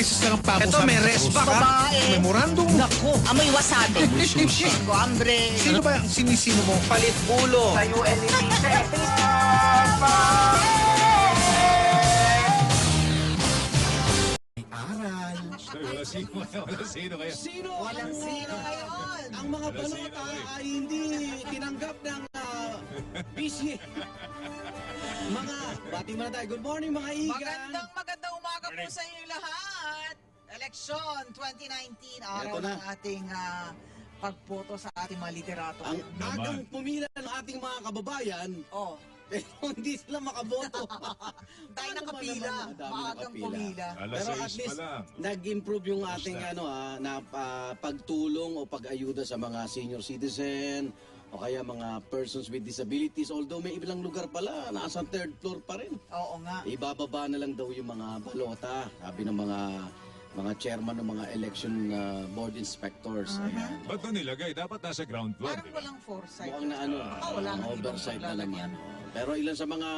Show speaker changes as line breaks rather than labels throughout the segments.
beses na lang pa ako
Ito,
sa
may respa ka.
memorandum.
Naku, amoy wasabi. Ko, hambre.
Sino ba ang sinisino mo?
Palit ulo.
Tayo,
Aral.
Wala sino kaya?
Walang sino ngayon.
Ang mga balota ay hindi tinanggap ng busy. Bati muna tayo. Good morning mga igan.
Magandang umaga po sa inyo lahat. Eleksyon 2019, araw
Eto na.
ng ating pagboto sa ating mga literato.
Ang agang pumila ng ating mga kababayan,
Oh,
pero hindi sila makaboto.
tayo
Ano
nakapila.
ba naman? Madami
Maagang
nakapila.
pumila.
Alas
Pero
6
at
pa
least,
lang.
nag-improve yung ating pagtulong o pag-ayuda sa mga senior citizen o kaya mga persons with disabilities. Although may ilang lugar pala, nasa third floor pa rin.
Oo nga.
Ibababa na lang daw yung mga balota, sabi ng mga chairman ng mga election board inspectors. Ayan.
Ba't ito nilagay? Dapat nasa ground floor,
Parang
di ba?
walang foresight.
Mukhang na ano,
Wala nang ibang
oversight na
paglalagyan.
naman. Pero ilan sa mga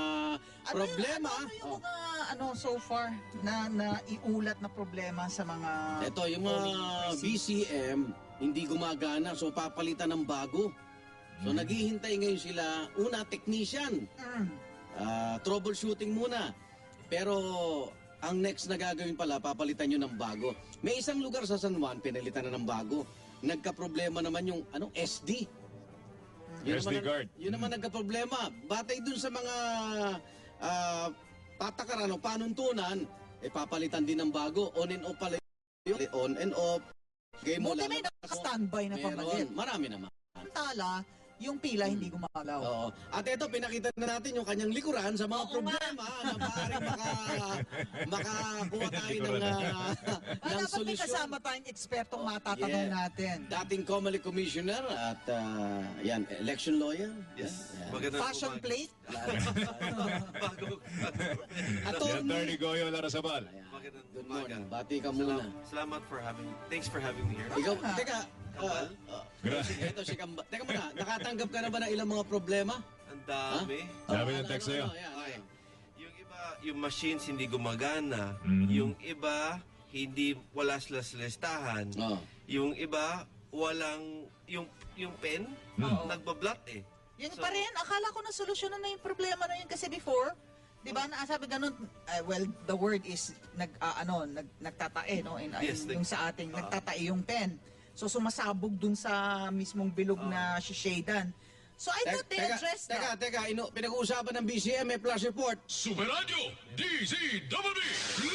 problema,
Ano yung mga so far na iulat na problema sa mga
ito yung mga BCM hindi gumagana, so papalitan ng bago. So naghihintay ngayon sila, una technician, troubleshooting muna. Pero ang next na gagawin pala, papalitan nyo ng bago. May isang lugar sa San Juan, pinalitan na ng bago. Nagka-problema naman yung SD.
SD card.
Yun naman nagka-problema. Batay dun sa mga patakaran o panuntunan, papalitan din ng bago. On and off pala yun. On and off. Game mo
Buti
lang.
may naka-standby na pamalit.
Marami naman.
Tala, yung pila hindi gumagalaw.
Oo. At ito, pinakita na natin yung kanyang likuran sa mga problema na maaaring makakuha tayo ng
Dapat may
solusyon.
kasama tayong ekspertong matatanong
Yeah.
natin.
Dating Comelec Commissioner at election lawyer.
Yes.
Yan.
Magandang
Fashion
umaga.
plate?
Bago.
Attorney Goyo Larrazabal.
Ayan.
Magandang
Good
umaga.
morning. Bati ka muna.
Thanks for having me here.
Ikaw,
nga.
teka. Ito si Kamba. Teka muna, nakatanggap ka na ba ng ilang mga problema?
Ang dami.
Sabi ng text sa'yo.
Ayan,
Okay.
ayan.
Yung iba, yung machines hindi gumagana.
Mhm.
Yung iba, wala sila sa listahan.
Oh.
Yung iba, walang, yung pen, nagbablot eh.
Yun
So-
pa rin, akala ko na solusyonan na yung problema na yun kasi before, di ba, sabi ganun, well, the word is, nagtatae, no?
Yes,
Yung sa ating, nagtatae yung pen. So, sumasabog dun sa mismong bilog na shishadan. So, I thought they addressed that.
Teka, pinag-uusapan ng BCM, may flash report.
Superadyo DZWB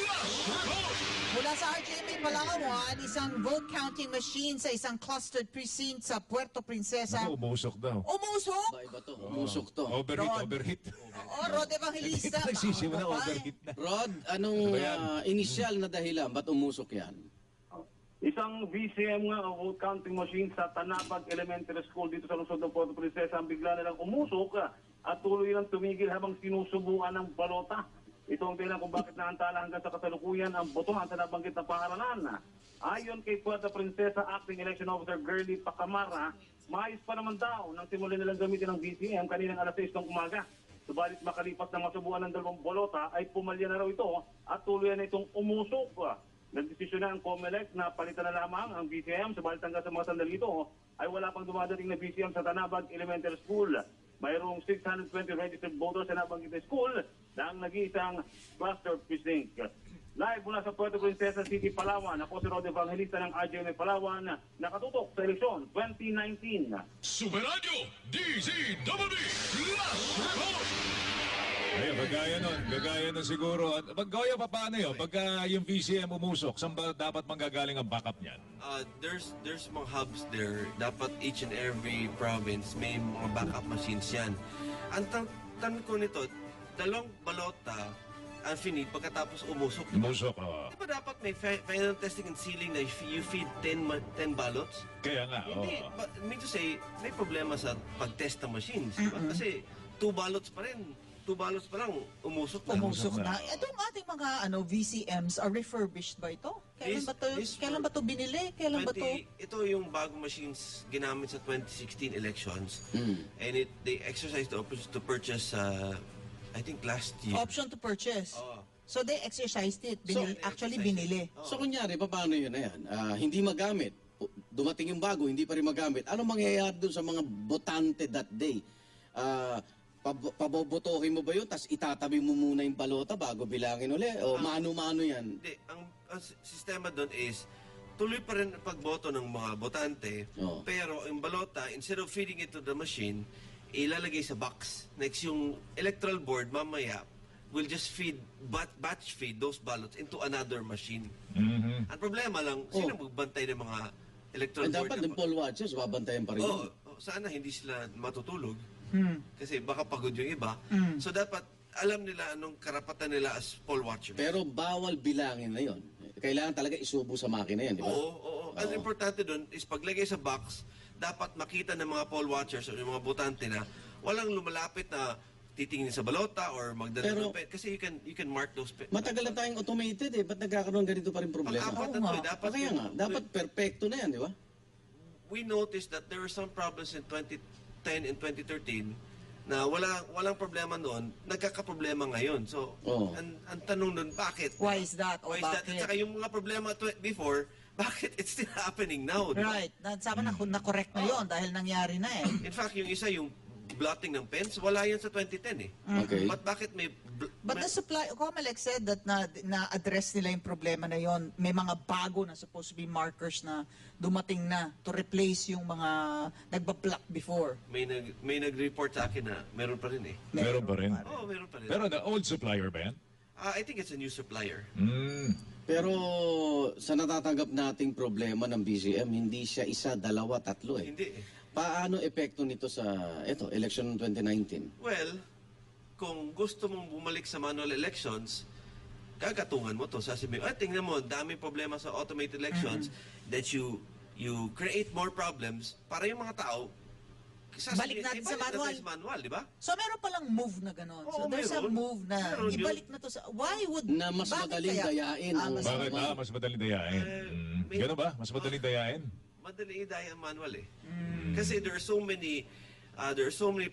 Last Report!
Mula sa RGMA Palawan, isang vote counting machine sa isang clustered precinct sa Puerto Princesa.
Ako, umusok daw.
Umusok?
Ba, iba to, umusok to.
Overheat.
Rod Evangelista.
Nagsisimula na
Baka
overheat na.
Rod, anong
Ano ba yan?
initial na dahilan? Ba't umusok yan?
Isang VCM nga o vote counting machine sa Tanapag Elementary School dito sa lungsod ng Puerto Princesa ang bigla nilang umusok at tuloy lang tumigil habang sinusubuan ng balota. Ito ang dahilan kung bakit naantala hanggang sa kasalukuyan ang botohan sa nabanggit na paaralan. Ayon kay Puerto Princesa Acting Election Officer Girly Pacamara, maayos pa naman daw nang simulan nilang gamitin ng VCM kaninang alas 6 ng umaga. Subalit makalipas ng masubuan ng dalawang bolota ay pumalya na raw ito at tuloy na itong umusok. Nagdesisyon na ang Comelec na palitan na lamang ang BCM, subalit hanggang sa mga sandali ito ay wala pang dumadating na BCM sa Tanabag Elementary School. Mayroong 620 registered voters sa nabanggit na school na ang nag-iisang cluster precinct. Live mula sa Puerto Princesa City, Palawan, ako si Rod Evangelista ng RGMA Palawan, nakatutok sa eleksyon 2019.
Superadyo DZWB Last Report! Ayun, gagaya nun siguro. At Goyo, paano yun? Pagka yung VCM umusok, saan ba dapat manggagaling ang backup niyan?
There's mga hubs there. Dapat each and every province may mga backup machines yan. Ang tanong ko nito, dalawang balota ang finid pagkatapos umusok.
Umusok, oo.
Di ba dapat may final testing and sealing na you feed 10 ballots?
Kaya nga, oo.
Hindi, but I mean to say, may problema sa pag-test ng machines. Diba? Kasi 2 ballots pa rin. 2 ballots pa lang, umusok na.
Umusok na. Itong ating mga VCMs are refurbished ba ito? Kailan ba to binili? Kailan ba to?
Ito yung bagong machines ginamit sa 2016 elections. And they exercised the option to purchase, I think last year.
Option to purchase.
Oo.
So they exercised it. Actually,
exercise
binili.
So kunyari, paano yun na yan? Hindi magamit. Dumating yung bago, hindi pa rin magamit. Ano mangyayari doon sa mga botante that day? Pabobotohin mo ba yun, tapos itatabi mo muna yung balota bago bilangin uli? O mano-mano yan?
Hindi, ang sistema doon is tuloy pa rin ang pagboto ng mga botante,
Oo.
pero yung balota, instead of feeding it to the machine, ilalagay sa box. Next, yung electoral board mamaya will just batch feed those ballots into another machine.
Mhm.
Ang problema lang, sino magbantay ng mga electoral board?
Dapat yung poll watchers, babantayan pa rin
Oo,
yun.
sana hindi sila matutulog. Kasi baka pagod yung iba. So dapat alam nila anong karapatan nila as poll watchers.
Pero bawal bilangin na yun. Kailangan talaga isubo sa makina yan, di ba?
Oo. Ang importante doon is paglagay sa box, dapat makita ng mga poll watchers o yung mga botante na walang lumalapit na titingin sa balota or magdala
Pero-
ng pen. Kasi you can mark those pen.
Matagal na tayong automated eh. Ba't nagkakaroon ganito pa rin problema?
Pang-apat na
Oo
to,
nga.
dapat
Kaya nga, dapat perfecto na yan, di ba?
we noticed that there were some problems in 2010 and 2013 na walang problema noon, nagkakaproblema ngayon. So,
Oo.
ang tanong nun, bakit?
Why is that? O
Why is that? At
bakit?
saka yung mga problema before, bakit it's still happening now? di ba?
Right. Sabi na correct na yon dahil nangyari na eh.
In fact, yung isa, yung blotting ng pens, wala yan sa 2010 eh.
Okay.
But bakit may...
But the supply, Comelec said that na-address nila yung problema na yon. May mga bago na supposed to be markers na dumating na to replace yung mga nagba-block before.
may nag-report sa akin na meron pa rin eh.
Meron pa rin.
Oo, meron pa rin.
Pero na old supplier ba yan?
I think it's a new supplier.
Pero sa natatanggap nating problema ng BCM, hindi siya isa, dalawa, tatlo eh.
Hindi eh.
Paano epekto nito sa election 2019?
Well, kung gusto mong bumalik sa manual elections, gagatungan mo to. Sasabihin, tingnan mo, dami problema sa automated elections that you create more problems para yung mga tao
Balik natin sa
manual, di ba?
So meron palang move na gano'n. So
Oo,
there's a
meron.
move na
Meron yun.
ibalik na to sa... Why would...
Na mas
bakit
madaling
kaya?
dayain ang
mas
Bakit
manual.
mas madaling dayain?
may-
Gano'n ba? Mas madaling dayain?
Madali idaya ang manual eh. Kasi there are so many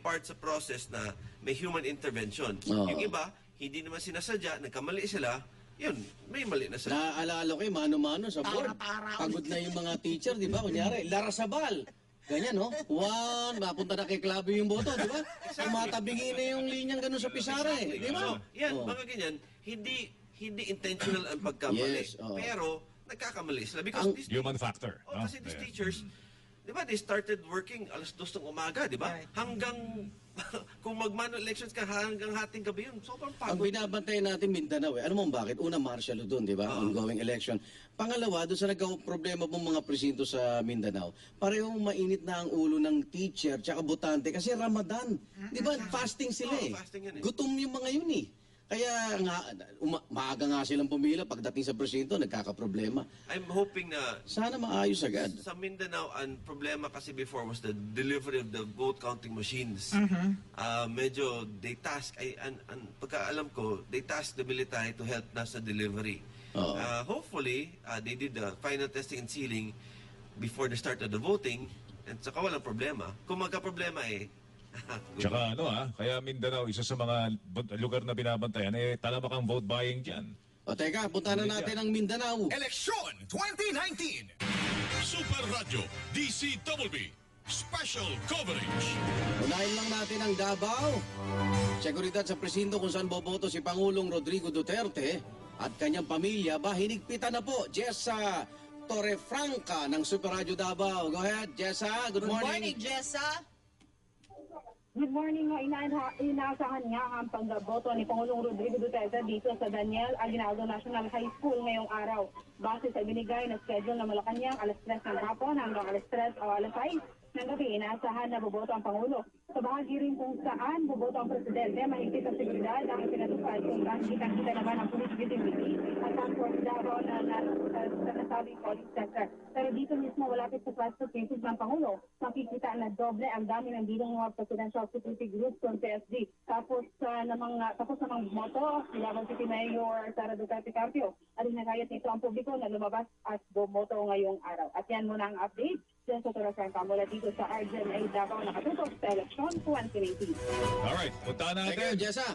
parts of process na may human intervention.
Oo.
Yung iba, hindi naman sinasadya, nagkamali sila, yun, may mali na sila.
Naaalala ko yung mano-mano sa board.
Tara-tara.
Pagod na yung mga teacher, di ba? Kunyari, larasabal. Ganyan, no? One, mapunta na kay Klabi yung boto, di ba? Tumatabingi na yung linyang ganun sa pisara, eh. Di ba?
So, yan,
Oo.
mga ganyan, hindi intentional ang pagkamali.
Yes, oo.
Pero, nagkakamali sila. Because
Ang-
these,
Human factor.
kasi these
Yeah.
teachers, di ba, they started working alas 2 ng umaga, di ba?
Right.
Hanggang, kung mag-manual elections ka, hanggang hating gabi yun. Sobrang
Ang
pagod.
binabantayan natin Mindanao, eh. Ano mo bakit? Una, martial law doon, di ba? Ongoing election. Pangalawa, doon sa problema pong mga presinto sa Mindanao, parehong mainit na ang ulo ng teacher tsaka botante kasi Ramadan. Di ba? Fasting sila
Oo,
eh.
fasting yan eh.
Gutom yung mga yun eh. Kaya nga, maaga nga silang pumila pagdating sa presinto, nagkakaproblema.
I'm hoping na
Sana maayos agad.
sa Mindanao, ang problema kasi before was the delivery of the vote counting machines. Medyo they task, pagkaalam ko, they task the military to help na sa delivery.
Oo.
Hopefully, they did the final testing and sealing before the start of the voting, and saka walang problema. Kung magka-problema
Tsaka kaya Mindanao, isa sa mga lugar na binabantayan, talamak ang vote buying dyan.
O teka, punta na natin ang Mindanao.
Eleksyon 2019.
Super Radio DCWB Special Coverage.
Unahin lang natin ang Davao. Seguridad sa presinto kung saan boboto si Pangulong Rodrigo Duterte at kanyang pamilya ba hinigpitan na po. Jessa Torrefranca ng Super Radio Davao. Go ahead, Jessa. Good
Good
morning.
morning, Jessa.
Good morning. Inaasahan nga ang pagboto ni Pangulong Rodrigo Duterte dito sa Daniel Aguinaldo National High School ngayong araw. Base sa binigay na schedule ng Malacanang, alas 3 ng hapon hanggang alas 3 o alas 6 ng gabi, inaasahan na boboto ang Pangulo. Sa bahagi rin kung saan boboto ang Presidente, mahigpit ang seguridad ang pinatupad kung saan kita naman ang police visibility at transport Davao na nasabing polling center. Pero dito mismo, malapit sa Class Cases ng Pangulo, makikita na doble ang dami ng bilang mga presidential security groups ng PSD. Tapos namang moto, si Davao City Mayor Sara Duterte Carpio. At hinagayat nito ang publiko na lumabas at bumoto ngayong araw. At yan muna ang update. Jessa Torres-Arca mula dito sa RGNA Davao, nakatutok sa eleksyon 2019.
Alright, punta
Thank you,
natin.
Jessa.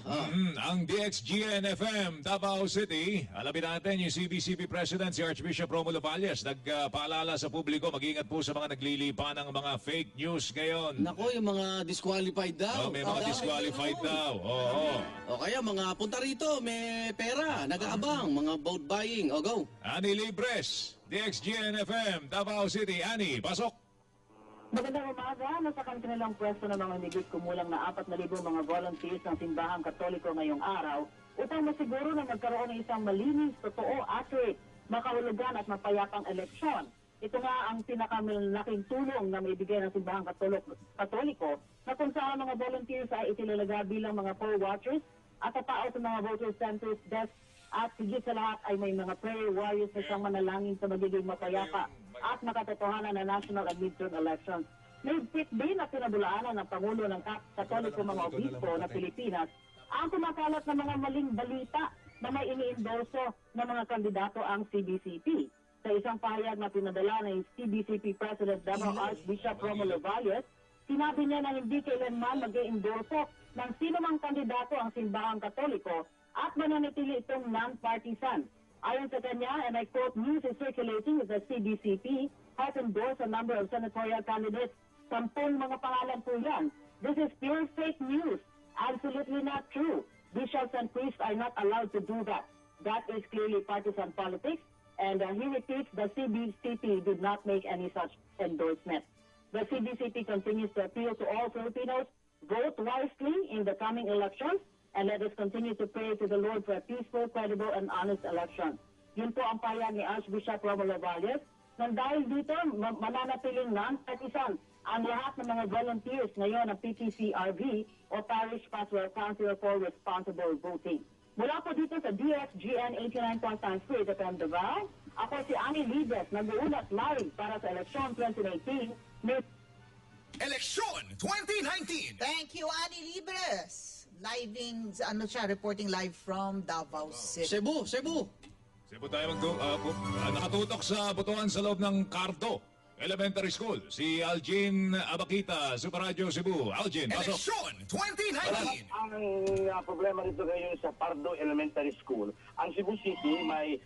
Ang DXGN-FM Davao City. Alamin natin yung CBCP President si Archbishop Romulo Valles. Nagpaalala sa publiko, mag-ingat po sa mga naglilipa ng mga fake news ngayon.
Nako, yung mga disqualified daw.
May mga disqualified daw. Oo.
O kaya mga punta rito, may pera, nag-aabang, mga vote buying. O go.
Ani Libres, DXGN-FM Davao City. Ani, pasok.
Magandang umaga. Nasa kanilang pwesto ng mga higit kumulang na 4,000 mga volunteers ng Simbahang Katoliko ngayong araw upang masiguro na magkaroon ng isang malinis, totoo, accurate, makahulugan at mapayapang eleksyon. Ito nga ang pinakamalaking tulong na maibigay ng Simbahang Katoliko na kung saan mga volunteers ay itinalaga bilang mga poll watchers at tatao sa mga voter centers desk at higit sa lahat ay may mga prayer warriors na siyang manalangin sa magiging mapayapa at makatotohanan na national and midterm elections. Naigpit din na pinabulaanan ng Pangulo ng Katoliko mga Obispo na Pilipinas ang kumakalat ng mga maling balita na may ini-endorso ng mga kandidato ang CBCP. Sa isang pahayag na pinadala ng CBCP President Davao Archbishop Romulo Valles, sinabi niya na hindi kailanman mag-endorso ng sino mang kandidato ang Simbahang Katoliko at mananatili itong non-partisan. Ayon sa kanya, and I quote, news is circulating that the CBCP has endorsed a number of senatorial candidates. 10 mga pangalan po yan. This is pure fake news. Absolutely not true. Bishops and priests are not allowed to do that. That is clearly partisan politics. And he repeats, the CBCP did not make any such endorsement. The CBCP continues to appeal to all Filipinos, vote wisely in the coming elections, and let us continue to pray to the Lord for a peaceful, credible, and honest election. Yun po ang payag ni Archbishop Romulo Valles. Nang dahil dito, mananatiling non-partisan ang lahat ng mga volunteers ngayon ng PPCRV o Parish Pastoral Council for Responsible Voting. Mula po dito sa DXGN 89.9 Spirit FM Davao, ako si Ani Libres, nag-uulat live para sa eleksyon 2019.
Eleksyon 2019.
Thank you, Ani Libres. Reporting live from Davao City.
Cebu.
Cebu tayo nakatutok sa butuan sa loob ng Cardo Elementary School. Si Algin Abakita, Super Radio Cebu. Algin, pasok.
Eleksyon 2019.
Ang problema dito ngayon sa Pardo Elementary School, ang Cebu City may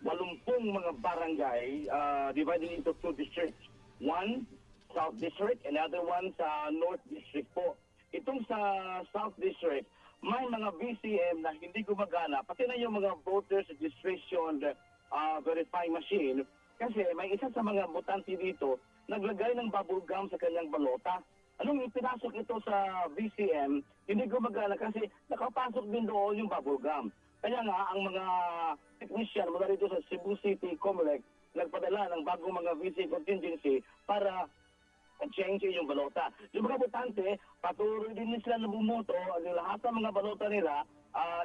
80 mga barangay divided into 2 districts. One, South District, and another one sa North District po. Itong sa South District, may mga VCM na hindi gumagana, pati na yung mga voters registration verifying machine, kasi may isa sa mga botante dito, naglagay ng bubble gum sa kanyang balota. Anong ipinasok ito sa VCM, hindi gumagana kasi nakapasok din doon yung bubble gum. Kaya nga, ang mga technician mula rito sa Cebu City Comelec, nagpadala ng bagong mga VC contingency para change yung balota. Yung mga botante, patuloy din sila na bumoto, lahat ng mga balota nila,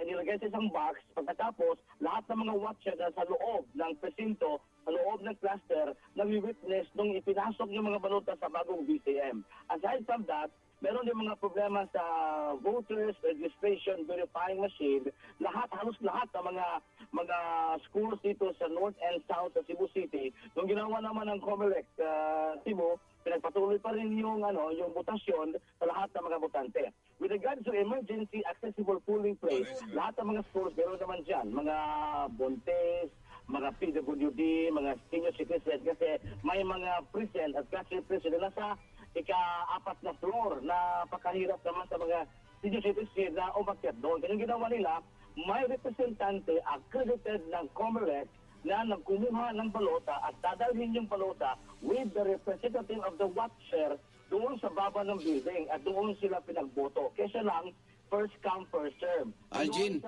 inilagay sa isang box, pagkatapos, lahat ng mga watcher na sa loob ng presinto, sa loob ng cluster, nag-witness nung ipinasok yung mga balota sa bagong VCM. Aside from that, meron din mga problema sa voters registration verifying machine. Halos lahat ng mga schools dito sa North and South sa Cebu City, nung ginawa naman ng Comelec Cebu, pinagpatuloy pa rin yung botasyon sa lahat ng mga botante. With regards to emergency accessible polling place, lahat ng mga schools meron naman dyan, mga Bontes, mga PWD, mga senior citizens, kasi may mga president at classroom president na sa ika-4 na floor na pakahirap naman sa mga senior citizens na umakyat doon. Kaya yung ginawa nila, may representante accredited ng Comelec na nagkumuha ng balota at dadalhin yung balota with the representative of the watcher doon sa baba ng building at doon sila pinagboto. Kesa lang, first come, first serve.
Algin.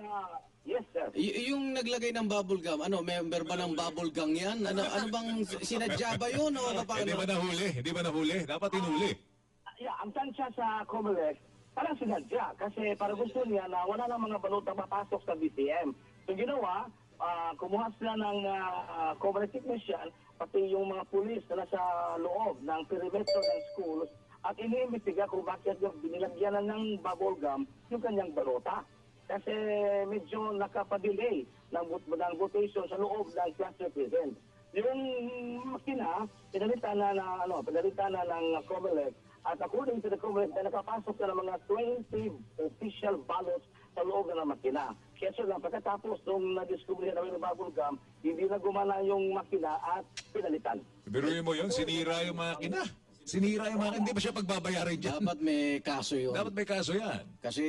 Yes, sir.
Yung naglagay ng bubble gum, member ba ng bubble gang yan? Ano bang sinadya ba yun? O paano?
Hindi ba nahuli? Dapat hinuli.
Ang tansya sa Comelec, parang sinadya kasi para gusto niya na wala na mga balota mapasok sa BCM. So ginawa, kumuha sila ng Comelec technician, pati yung mga pulis na nasa loob ng perimeter ng schools at iniimbestiga kung bakit yung binilagyan ng bubble gum yung kanyang balota. Kasi medyo nakapadelay ng votation sa loob ng class represent. yung makina, pinalitan na ng COMELEC, at according to the COMELEC, na nakapasok na ng mga 20 official ballots sa loob na ng makina. Kaya so lang, pagkatapos nung na-discover na ng bubble gum, hindi na gumana yung makina at pinalitan.
Biruin mo yun, sinira yung makina. Sinira yung makina, hindi ba siya pagbabayaran dyan?
Dapat may kaso yun.
Dapat may kaso yan.
Kasi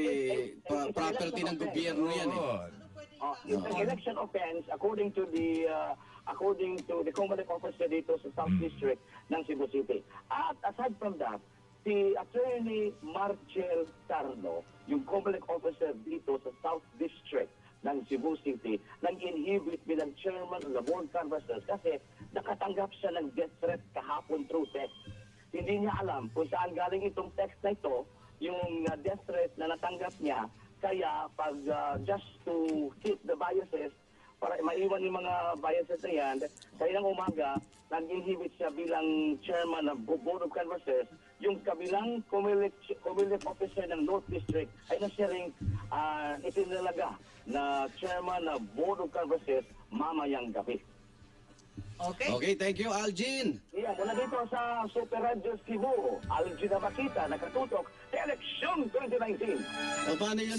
property ng gobyerno yan eh.
Oo.
It's an election offense according to the COMELEC officer dito sa South District ng Cebu City. At aside from that, si Attorney Marcel Sarno, yung COMELEC officer dito sa South District ng Cebu City, nang-inhibit bilang chairman of the board canvassers kasi nakatanggap siya ng death threat kahapon through text. Hindi niya alam kung saan galing itong text na ito, yung death threat na natanggap niya. Kaya pag just to hit the biases, para maiwan yung mga biases na yan, kaya ng umaga, nag-inhibit siya bilang chairman ng Board of Canvassers. Yung kabilang COMELEC officer ng North District ay na siya rin itinalaga na chairman ng Board of Canvassers mamayang gabi.
Okay?
Okay, thank you, Algin.
Yeah, mula dito sa Super Radio Cebu, Algin Abakita, nakatutok sa eleksyon 2019.
O paano yun,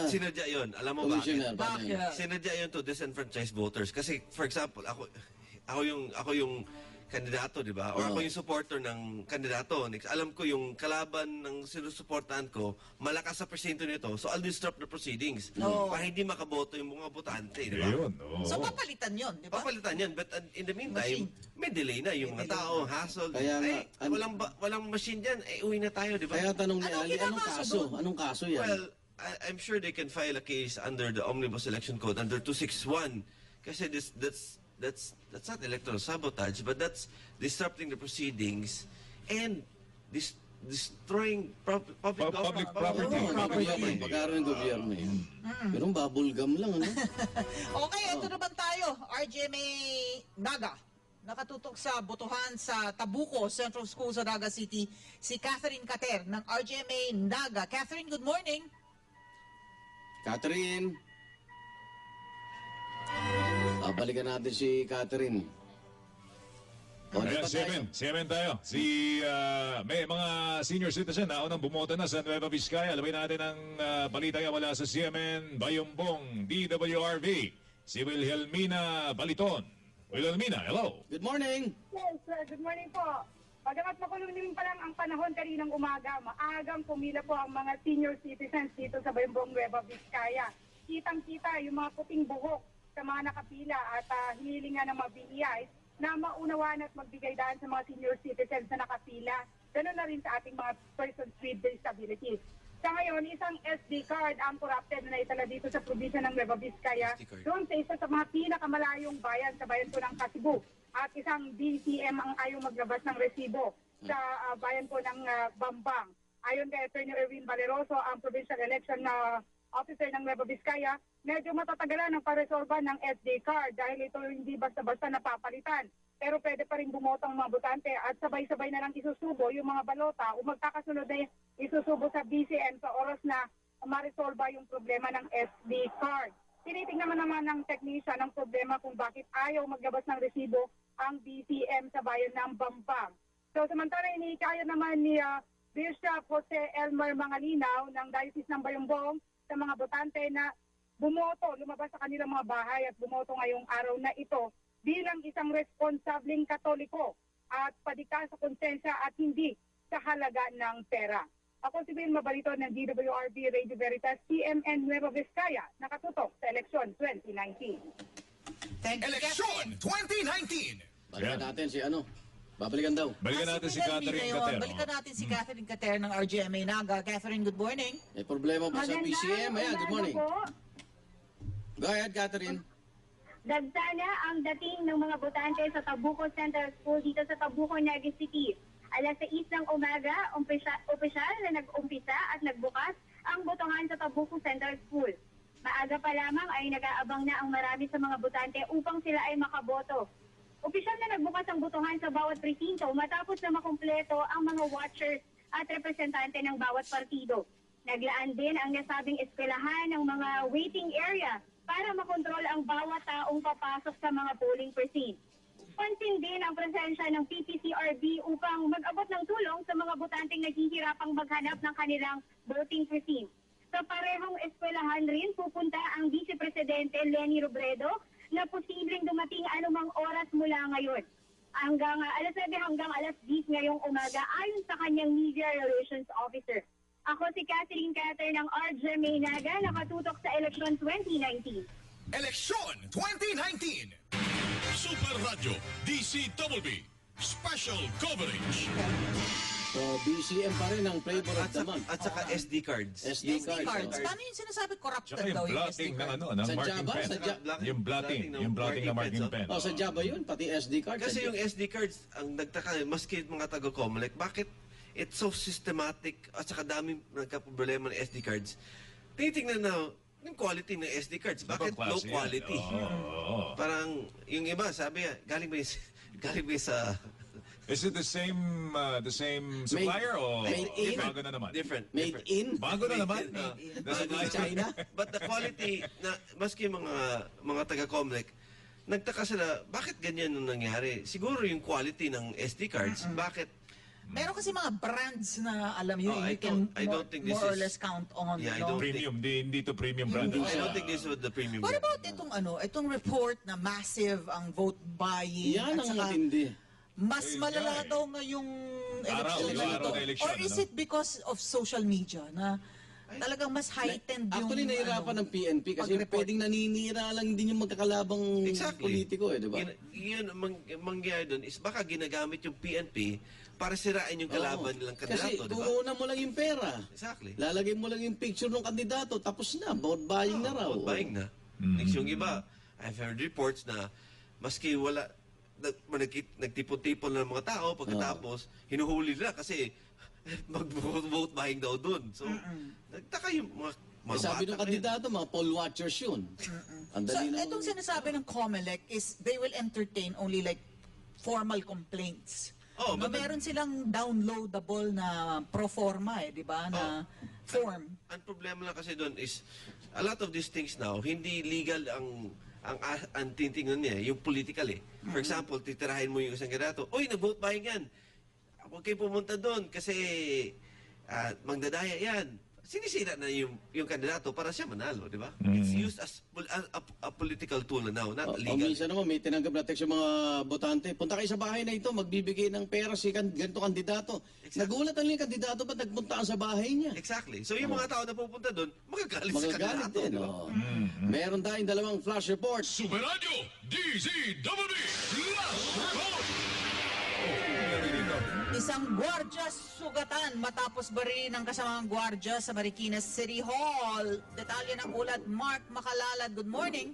Sinadya yun. Alam mo bakit?
Commissioner? Paano yun?
Sinadya yun to disenfranchise voters. Kasi, for example, ako yung kandidato, di ba? Or ako yung supporter ng kandidato. Alam ko yung kalaban ng sinusuportahan ko, malakas sa presinto nito. So, I'll disrupt the proceedings. Para hindi makaboto yung mga botante, di ba?
Ayun, oo.
So, papalitan yun, di ba?
Papalitan yan. But in the meantime, may delay na yung mga tao, hassle.
Kaya nga,
Walang machine dyan. Uwi na tayo, di ba?
Kaya tanong ni
Anong
Ali, anong
kinakaso
kaso?
doon?
Anong kaso yan?
Well, I'm sure they can file a case under the Omnibus Election Code, under 261. Kasi that's not electoral sabotage, but that's disrupting the proceedings and destroying public
Public property.
Oo, gobyerno, pag-aaral ng gobyerno eh. Pero bubblegum lang, ano?
Okay, ito naman tayo. RGMA Naga. Nakatutok sa botohan sa Tabuco Central School sa Naga City, si Catherine Cater ng RGMA Naga. Catherine, good morning.
Catherine. Balikan natin si Catherine.
Ayan, CMN tayo. May mga senior citizen na unang bumoto na sa Nueva Vizcaya. Alabay natin ang balita mula sa CMN Bayumbong DWRV. Si Wilhelmina Baliton. Wilhelmina, hello.
Good morning.
Yes, sir. Good morning po. Pagamat makulungin pa lang ang panahon kaninang umaga, maagang pumila po ang mga senior citizens dito sa Bayumbong Nueva Vizcaya. Kitang-kita yung mga puting buhok sa mga nakapila at hinilingan ng mga BEIs na maunawaan at magbigay daan sa mga senior citizens na nakapila. Ganun na rin sa ating mga persons with disabilities. Sa ngayon, isang SD card ang corrupted na naitala dito sa probinsya ng Nueva Vizcaya doon sa isa sa mga pinakamalayong bayan sa bayan po ng Kasibu. At isang BCM ang ayaw maglabas ng resibo sa bayan po ng Bambang. Ayon kay Attorney Erwin Valeroso, ang provincial election na officer ng Nueva Vizcaya, medyo matatagalan ang paresolba ng SD card dahil ito hindi basta-basta napapalitan. Pero pwede pa rin bumoto ang mga botante at sabay-sabay na lang isusubo yung mga balota o magkakasunod na isusubo sa BCM sa oras na maresolba yung problema ng SD card. Tinitingnan naman ng technician ang problema kung bakit ayaw maglabas ng resibo ang BCM sa bayan ng Bambang. So samantala inikaya naman ni Bishop Jose Elmer Mangalinaw ng Diocese ng Bayumbong sa mga botante na bumoto, lumabas sa kanilang mga bahay at bumoto ngayong araw na ito bilang isang responsableng Katoliko at padika sa konsensya at hindi sa halaga ng pera. Ako si Vilma Balito ng DWRB Radio Veritas, CMN Nueva Vizcaya, nakatutok sa eleksyon 2019.
Thank you,
Eleksyon
Catherine.
2019.
Balikan natin si ano? Babalikan daw.
Balikan natin si Catherine Cater.
Balikan natin si Catherine Cater ng RGMA Naga. Catherine, good morning.
May problema po sa BCM. Ayan, good morning. Go ahead, Catherine.
Dagsana ang dating ng mga botante sa Tabuco Central School dito sa Tabuco, Naga City. Alas 6 ng umaga, opisyal na nag-umpisa at nagbukas ang botohan sa Tabuco Central School. Maaga pa lamang ay nag-aabang na ang marami sa mga botante upang sila ay makaboto. Opisyal na nagbukas ang botohan sa bawat presinto matapos na makumpleto ang mga watchers at representante ng bawat partido. Naglaan din ang nasabing eskwelahan ng mga waiting area para makontrol ang bawat taong papasok sa mga polling precinct. Pansin din ang presensya ng PPCRB upang mag-abot ng tulong sa mga botanteng naghihirapang maghanap ng kanilang voting precinct. Sa parehong eskwelahan rin pupunta ang Vice Presidente Leni Robredo na posibleng dumating anumang oras mula ngayon. Hanggang alas 7 hanggang alas 10 ngayong umaga ayon sa kanyang Media Relations Officer. Ako si Catherine Cater ng RGMA Naga, nakatutok sa eleksyon 2019.
Eleksyon 2019.
Super Radio DCWB Special Coverage.
So, BCM pa rin ang flavor of the month.
At saka SD cards.
SD
SD cards.
cards.
Paano yung sinasabi corrupted
Tsaka yung
daw yung SD
blotting ng
card?
ano, ng
Sa
marking
Java,
pen.
sa Java.
Yung blotting ng marking pen.
Oh, sa Java yun, pati SD card.
Kasi yung SD cards, ang nagtaka, maski mga taga-Comelec, bakit it's so systematic at saka daming nagka-problema ng SD cards. Tinitingnan na yung quality ng SD cards. Bakit
Ibang
low
klase yan.
quality?
Oo.
Parang yung iba, sabi galing ba yung sa
Is it the same supplier o
made in?
bago na naman?
different.
Made
different.
in?
Bago na naman?
Made in.
The supplier.
China?
But the quality, na maski mga taga-Comelec, nagtaka sila, bakit ganyan ang nangyari? Siguro yung quality ng SD cards, bakit?
Meron kasi mga brands na alam yun,
Oh,
you can
I don't think this
more or
is-
less count on.
Yeah, I
no?
don't
Premium, hindi to premium brand.
Hindi
I don't think this was the premium.
What
brand.
about itong report na massive ang vote buying
Yan
at
ang
saka
matindi.
mas
Eh,
malala
yeah, eh.
daw ngayong
Araw,
election
yung
na
araw
ito?
ng election,
Or is
ano?
it because of social media na talagang mas heightened yung...
Actually, nahirapan ng PNP kasi
pag-report.
pwedeng naninira lang din yung magkakalabang
Exactly.
politiko, di ba?
Yun ang mangyayari doon is baka ginagamit yung PNP para sirain yung kalaban nilang
Kasi
kandidato, di ba?
kukunan mo lang yung pera.
Exactly.
Lalagay mo lang yung picture ng kandidato, tapos na, vote buying na raw.
Vote buying na. Next yung iba, I've heard reports na maski wala, nagtipon-tipon ng mga tao, pagkatapos, hinuhuli nila kasi mag-vote buying daw doon. So, nagtaka yung mga
Eh, sabi
bata
ng
ngayon.
kandidato, mga poll watchers yun. Ang
So,
dali na.
itong sinasabi ng COMELEC is they will entertain only like formal complaints.
Oh,
na
but
meron silang downloadable na pro forma di ba, na form.
Ang problema lang kasi doon is a lot of these things now, hindi legal ang titingnan niya, yung political eh. For example, titirahin mo yung isang kandidato, uy, nag-vote buying yan. Huwag kayo pumunta doon kasi magdadaya yan. Sinisira na yung kandidato para siya manalo, di ba? It's used as a political tool now, not
O
legal.
minsan naman, may tinanggap na text yung mga botante. Punta kayo sa bahay na ito, magbibigay ng pera si ganito kandidato.
Exactly.
Nagulat ang yung kandidato, ba't nagpunta ka sa bahay niya?
Exactly. So yung mga tao na pupunta doon, magagalit sa
Magagalit
kandidato,
din.
di ba?
Oh. Meron tayong dalawang flash report.
Super Radio DCWB Last Report.
Isang gwardya sugatan matapos barilin ng kasamang gwardya sa Marikina City Hall. Detalye ng ulat, Mark Makalalad. Good morning.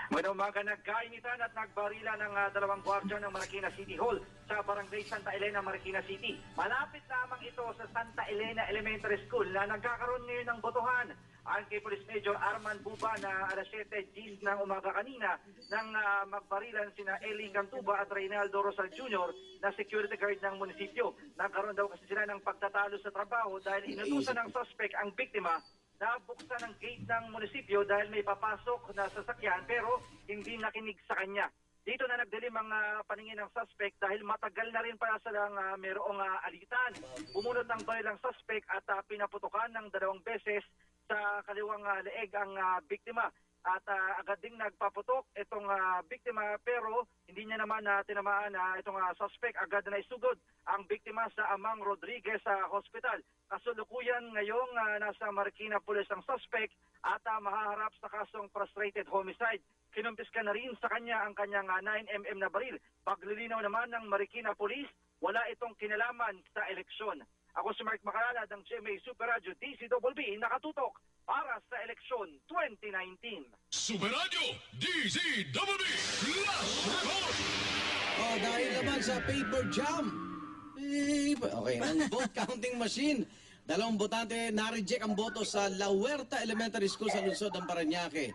Magandang umaga, nagkainitan at nagbarila ng dalawang gwardya ng Marikina City Hall sa Barangay Santa Elena, Marikina City. Malapit lamang ito sa Santa Elena Elementary School na nagkakaroon ngayon ng botohan. Ang kay Police Major Arman Buba na alas 7:10 ng umaga kanina nang magbarilan sina Eling Cantuba at Reynaldo Rosal Jr. na security guard ng munisipyo. Nagkaroon daw kasi sila ng pagtatalo sa trabaho dahil inutusan ng suspect ang biktima na buksan ang gate ng munisipyo dahil may papasok na sasakyan pero hindi nakinig sa kanya. Dito na nagdilim ang paningin ng suspect dahil matagal na rin pala silang mayroong alitan. Bumunot ng baril ang suspect at pinaputukan ng 2 beses sa kaliwang leeg ang biktima. At agad ding nagpaputok itong biktima pero hindi niya naman tinamaan itong suspect. Agad na isugod ang biktima sa Amang Rodriguez Hospital. Kasulukuyan ngayong nasa Marikina Police ang suspect at mahaharap sa kasong frustrated homicide. Kinumpiska na rin sa kanya ang kanyang 9mm na baril. Paglilinaw naman ng Marikina Police, wala itong kinalaman sa eleksyon. Ako si Mark Makalalad ng GMA Super Radio DCWB nakatutok para sa eleksyon 2019.
Super Radio DCWB Last Report.
Oh, dahil naman sa paper jam. Okay, ang vote counting machine. 2 botante na-reject ang boto sa La Huerta Elementary School sa lungsod ng Parañaque.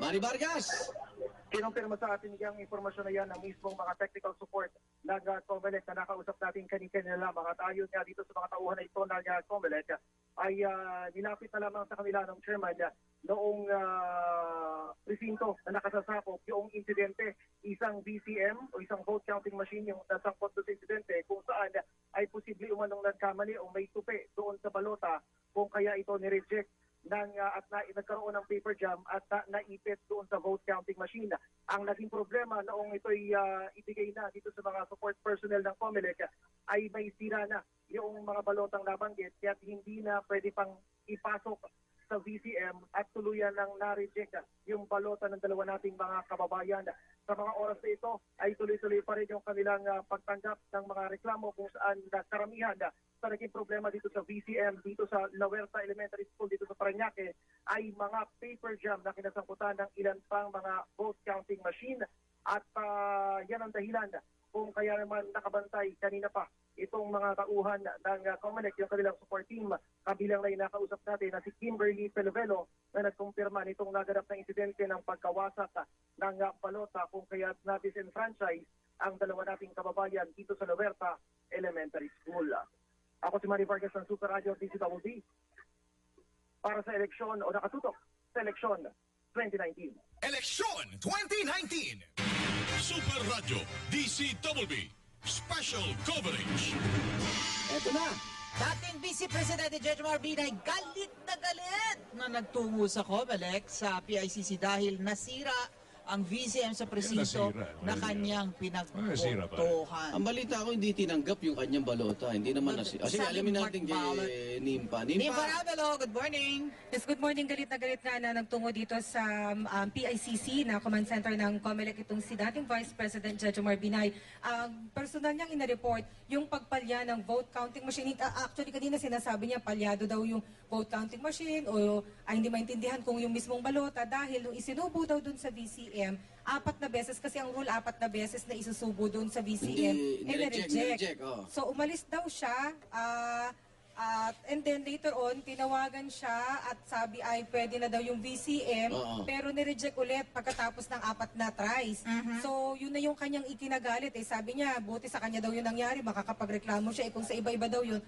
Manny Vargas.
Kinumpirma sa atin yung informasyon na yan ng mismong mga technical support ng COMELEC na nakausap natin kanina lamang. At ayon nga dito sa mga tauhan na ito ng COMELEC ay nilapit na lamang sa kanila ng chairman
noong presinto na nakasasakop yung insidente, isang VCM o isang vote counting machine yung nasangkot doon sa insidente kung saan ay posible umanong nagkamali o may tupi doon sa balota kung kaya ito nireject nagkaroon ng paper jam at naipit doon sa vote counting machine. Ang naging problema noong ito'y ibigay na dito sa mga support personnel ng COMELEC ay may sira na yung mga balotang nabanggit kaya hindi na pwede pang ipasok sa VCM at tuluyan ng na-reject yung balota ng dalawa nating mga kababayan. Sa mga oras na ito ay tuloy-tuloy pa rin yung kanilang pagtanggap ng mga reklamo kung saan karamihan sa naging problema dito sa VCM, dito sa La Huerta Elementary School, dito sa Parañaque, ay mga paper jam na kinasangkutan ng ilan pang mga vote counting machine at yan ang dahilan kung kaya naman nakabantay kanina pa itong mga tauhan ng COMELEC, yung kanilang support team, kabilang na inakausap natin na si Kimberly Pelevelo na nagkumpirma nitong naganap na insidente ng pagkawasak ng balota kung kaya na-disenfranchise ang dalawa nating kababayan dito sa La Huerta Elementary School. Ako si Manny Vargas ng Super Radio DCWD para sa eleksyon o nakatutok sa eleksyon 2019.
Eleksyon 2019.
Super Radio DCWB Special Coverage.
Eto na.
Dating Vice Presidente Jejomar Binay galit na nagtungo sa COMELEC sa PICC dahil nasira ang VCM sa presinto
Nasira.
na kanyang
Nasira pa.
pinagbotohan.
Ang balita ko, hindi tinanggap yung kanyang balota. Hindi naman nasi... Kasi
Sabi
alamin
Mark
natin
Ballot.
kay Nimpa.
Nimpa Ravelo, good morning.
Yes, good morning. Galit nga na nagtungo dito sa PICC na command center ng COMELEC itong si dating Vice President Jejomar Binay. Personal niyang ina-report yung pagpalya ng vote counting machine. Actually, kanina sinasabi niya palyado daw yung vote counting machine o hindi maintindihan kung yung mismong balota dahil nung isinubo daw dun sa VCM, 4 na beses kasi ang rule 4 na beses na isusubo doon sa VCM
Nireject, oh.
So umalis daw siya and then later on tinawagan siya at sabi ay pwede na daw yung VCM pero nireject ulit pagkatapos ng 4 na tries. So yun na yung kanyang ikinagalit sabi niya buti sa kanya daw yun nangyari makakapagreklamo siya kung sa iba-iba daw yun.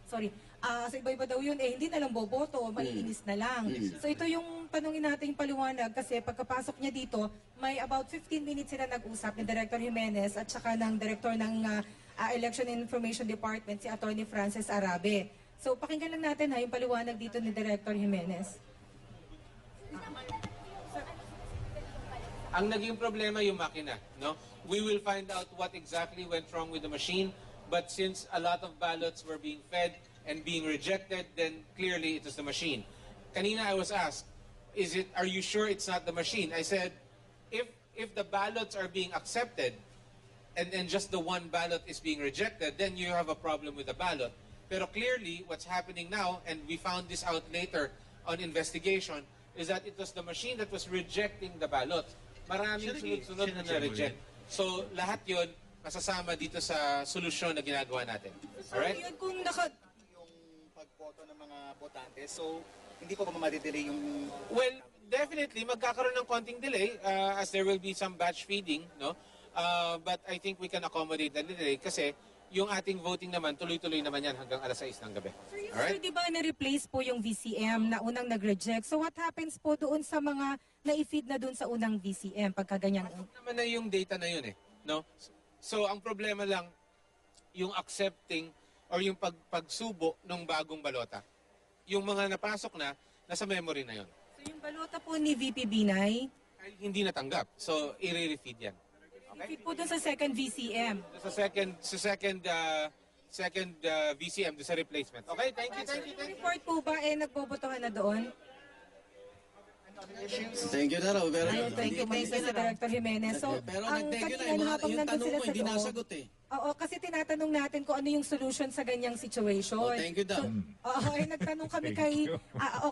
Sorry. Sa iba-iba daw yun hindi na lang boboto, maiinis na lang. So ito yung tanungin natin paliwanag kasi pagkapasok niya dito may about 15 minutes sila nag-usap ni Director Jimenez at saka ng Director ng Election and Information Department, si Attorney Francis Arabe. So pakinggan lang natin yung paliwanag dito ni Director Jimenez.
Ang naging problema yung makina, no? We will find out what exactly went wrong with the machine, but since a lot of ballots were being fed and being rejected, then clearly it was the machine. Kanina I was asked, are you sure it's not the machine? I said, if the ballots are being accepted, and then just the one ballot is being rejected, then you have a problem with the ballot. Pero clearly, what's happening now, and we found this out later on investigation, is that it was the machine that was rejecting the ballot. Maraming sunod-sunod na na-reject. So, lahat yun, masasama dito sa solusyon na ginagawa natin. Alright?
Yun kung
yung pagboto ng mga botante, so hindi po ba madidelay yung...
Well, definitely, magkakaroon ng konting delay as there will be some batch feeding, no? But I think we can accommodate the delay kasi yung ating voting naman, tuloy-tuloy naman yan hanggang alas 6 ng gabi.
Sir, di ba na-replace po yung VCM na unang nag-reject? So what happens po doon sa mga na-feed na doon sa unang VCM pagkaganyan?
Naman na yung data na yun no? So ang problema lang, yung accepting or yung pagsubo ng bagong balota. Yung mga napasok na, nasa memory na yun.
So yung balota po ni VP Binay?
Ay, hindi natanggap. So i-refeed yan.
Okay. Feed po doon sa second VCM.
Sa second VCM, doon sa replacement. Okay, thank you.
Report po ba nagbobotohan na doon?
Thank you na raw. Pero,
Thank you sa Director Jimenez. So,
pero
ang
nag-thank you na.
kanina habang
Yung
nandun
tanong
sila
mo,
sa
hindi
loob.
nasagot
Oo, kasi tinatanong natin kung ano yung solution sa ganyang situation.
Thank you daw.
Nagtanong kami kay,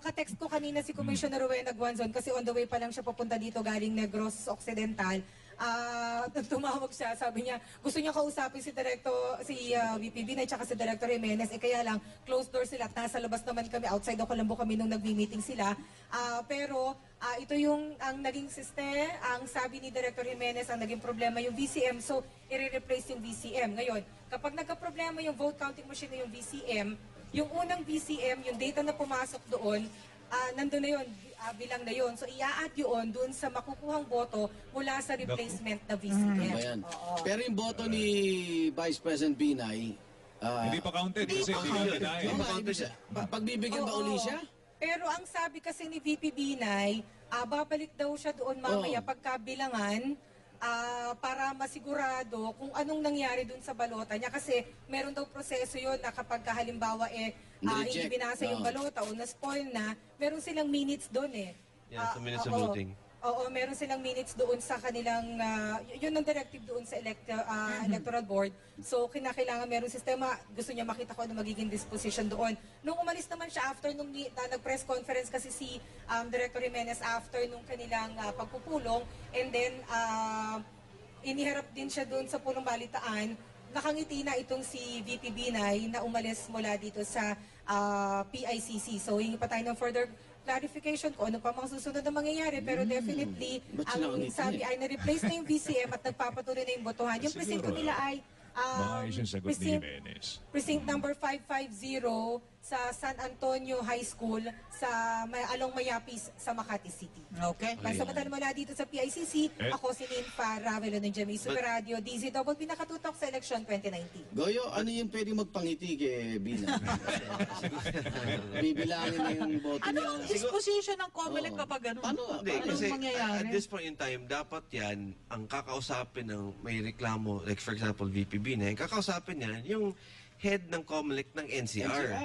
ka-text ko kanina si Commissioner Rowena Guanzon kasi on the way pa lang siya papunta dito galing Negros Occidental. Tumawag siya, sabi niya, gusto niya kausapin si VP Binay tsaka si Director Jimenez, kaya lang, closed door sila at nasa labas naman kami, outside of Colombo kami nung nagmi-meeting sila. Pero ito yung ang naging system, ang sabi ni Director Jimenez, ang naging problema yung VCM, so i-replace yung VCM. Ngayon, kapag nagka-problema yung vote counting machine na yung VCM, yung unang VCM, yung data na pumasok doon, nandun na yun, bilang na yun. So, i-add yun dun sa makukuhang boto mula sa replacement na VCM.
Ayan.
Oo.
Pero yung boto ni Vice President Binay,
Hindi pa counted kasi hindi niya dinahin.
pagbibigyan ba uli siya?
Pero ang sabi kasi ni VP Binay, babalik daw siya doon mamaya pagkabilangan para masigurado kung anong nangyari doon sa balota niya. Kasi meron daw proseso yon na kapag halimbawa hindi binasa yung balota o na-spoil na, meron silang minutes doon
Yeah, so minutes of voting.
Oo, meron silang minutes doon sa kanilang, yun ang directive doon sa electoral board. So, kinakailangan meron sistema, gusto niya makita ko ano magiging disposition doon. Nung umalis naman siya after nung nag-press conference kasi si Director Jimenez after nung kanilang pagpupulong, and then iniharap din siya doon sa pulong balitaan, nakangiti na itong si VP Binay na umalis mula dito sa PICC. So, hingi pa tayo ng further clarification ko ano pa mga susunod na mangyayari, pero definitely ang sabi ay na-replace na yung VCM at nagpapatuloy na yung botohan. Yung presinto nila ay
Maayos yung sagot ni Jimenez.
precinct number 550 sa San Antonio High School sa Along Mayapis sa Makati City.
Okay.
Samantala mula dito sa PICC, ako si Ninfa Ravelo ng Jamie Super Radio, DZWB nakatutok sa election 2019.
Goyo, ano yung pwede magpangiti kay Bina? Bibilangin na yung boto niya.
Ano ang disposition ng COMELEC kapag ganun?
Hindi,
Ano
kasi
mangyayari?
at this point in time, dapat yan, ang kakausapin ng may reklamo, like for example, VP Binay, kakausapin niya yung head ng COMELEC ng NCR.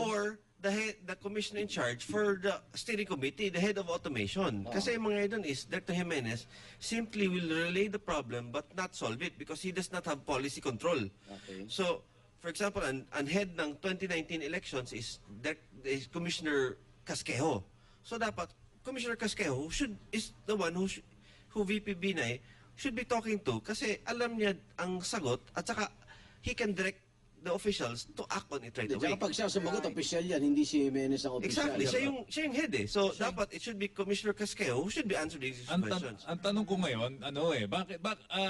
Or the commissioner in charge for the steering committee, the head of automation. Kasi yung mga doon is, Dr. Jimenez simply will relay the problem but not solve it because he does not have policy control.
Okay.
So, for example, ang head ng 2019 elections is Commissioner Casquejo. So dapat Commissioner Casquejo is the one who VP Binay should be talking to kasi alam niya ang sagot at saka he can direct the officials to act on it right away.
Tsaka pag siya sumagot, official yan, hindi si Jimenez ang official.
Exactly, siya yung head So dapat it should be Commissioner Casquejo who should be answering these questions.
Ang tanong ko ngayon, bakit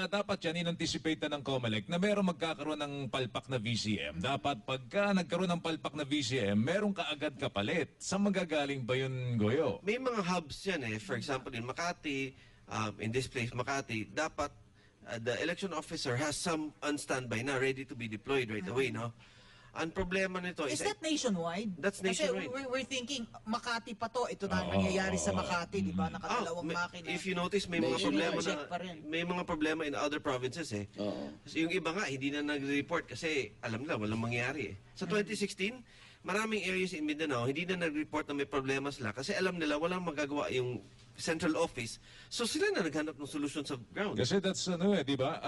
dapat yan in-anticipate na ng COMELEC na meron magkakaroon ng palpak na VCM. Dapat pagka nagkaroon ng palpak na VCM, meron kaagad kapalit. Saan magagaling ba yun, Goyo?
May mga hubs yan For example, in Makati, in this place, Makati, dapat the election officer has some on standby na ready to be deployed right away, no? Ang problema nito
Is that nationwide?
That's nationwide.
Kasi we're thinking, Makati pa to. Ito na ang nangyayari sa Makati, di ba? Nakadalawang makina.
If you notice, may mga problema in other provinces Kasi yung iba nga, hindi na nag-report kasi alam nila, walang mangyari Sa 2016, maraming areas in Mindanao, hindi na nag-report na may problema sila kasi alam nila walang magagawa yung central office. So sila na naghanap ng solusyon sa ground.
Kasi that's di ba?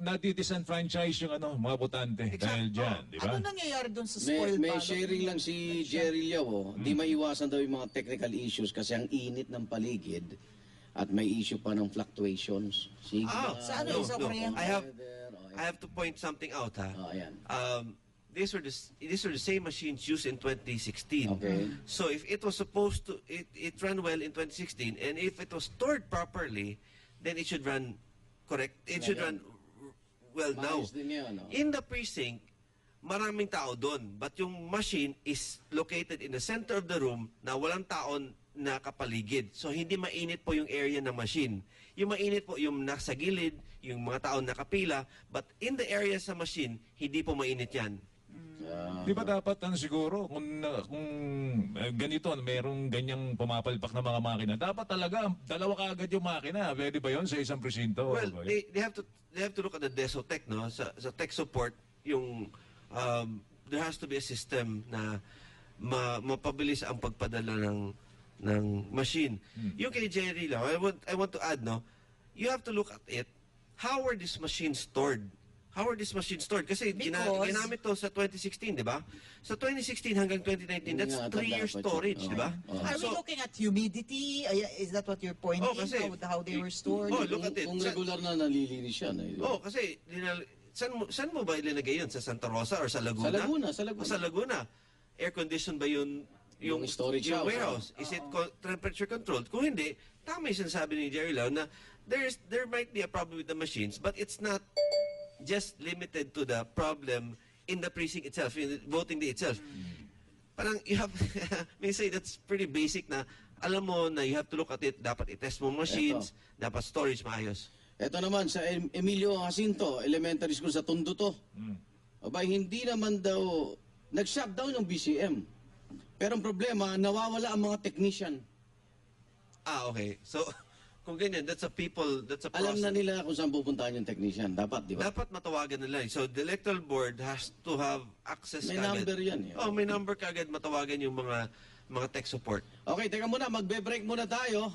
Nadi-disenfranchise yung mga botante dahil dyan, di ba?
Ano nangyayari doon sa spoiled
May
ballot?
sharing lang si Jerry Liao. Di maiwasan daw yung mga technical issues kasi ang init ng paligid at may issue pa ng fluctuations.
Sa ano? Sa kuryente?
I have to point something out
ayan.
These were the same machines used in 2016.
Okay.
So if it was supposed to, it ran well in 2016, and if it was stored properly, then it should run correct. It should run well now. In the precinct, maraming tao doon, but yung machine is located in the center of the room na walang taon na kapaligid. So hindi mainit po yung area ng machine. Yung mainit po yung nasa gilid, yung mga tao nakapila, but in the area sa machine, hindi po mainit yan.
Di ba dapat siguro kung ganito, merong ganyang pumapalpak na mga makina, dapat talaga dalawa kaagad yung makina. Pwede ba yun sa isang presinto?
Well, they have to look at the DESOTEC, no? Sa tech support, yung there has to be a system na mapabilis ang pagpadala ng machine. Yung kay Jerry lang, I want to add, no? You have to look at it. How are these machines stored? Kasi ginamit to sa 2016, di ba? Sa 2016 hanggang 2019, that's 3 years storage, di ba?
Are we looking at humidity? Is that what you're pointing? How they were stored?
Look at it.
Kung regular na nalilinis yan.
Kasi saan mo ba ilinagay yun? Sa Santa Rosa or sa Laguna? Sa Laguna. Air-conditioned ba yung
storage
warehouse? Is it temperature controlled? Kung hindi, tama yung sinasabi ni Jerry Lau na there might be a problem with the machines, but it's not just limited to the problem in the precinct itself, in the voting day itself. parang you have, may say that's pretty basic na alam mo na you have to look at it, dapat i-test mo machines, dapat storage maayos.
Ito naman sa Emilio Jacinto Elementary School sa Tondo to. Abay, hindi naman daw, nag-shutdown yung BCM. Pero ang problema, nawawala ang mga technician.
Okay. So, kung ganyan, that's a process.
Alam na nila kung saan pupuntahan yung technician. Dapat, di ba?
Dapat matawagan nila. So, the electoral board has to have access
May
kagad.
number yan.
May number kagad matawagan yung mga tech support.
Okay, teka muna, magbe-break muna tayo.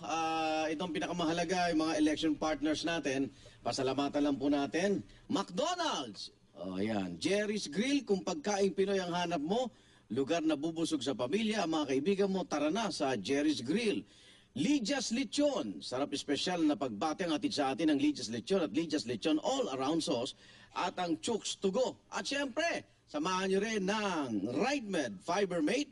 Itong pinakamahalaga, yung mga election partners natin. Pasalamatan lang po natin. McDonald's! Yan. Jerry's Grill, kung pagkain Pinoy ang hanap mo, lugar na bubusog sa pamilya, mga kaibigan mo, tara na sa Jerry's Grill. Lidia's Lechon, sarap espesyal na pagbati ang hatid sa atin ng Lidia's Lechon at Lidia's Lechon all-around sauce at ang Chooks to go. At syempre, samahan nyo rin ng RightMed Fibermate.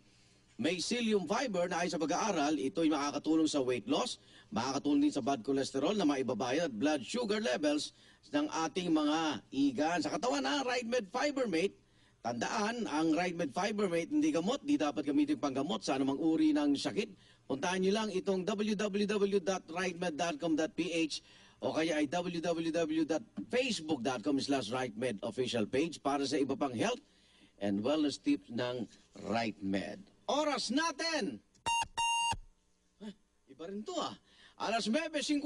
May psyllium fiber na ay sa pag-aaral, ito'y makakatulong sa weight loss, makakatulong din sa bad cholesterol na maibabayan at blood sugar levels ng ating mga igan. Sa katawan na, RightMed Fibermate, tandaan, ang RightMed Fibermate hindi gamot, di dapat gamitin panggamot sa anumang uri ng sakit. Puntahan nyo lang itong www.rightmed.com.ph o kaya ay www.facebook.com/RightMed official page para sa iba pang health and wellness tips ng RightMed. Oras natin! Iba rin to 9:50.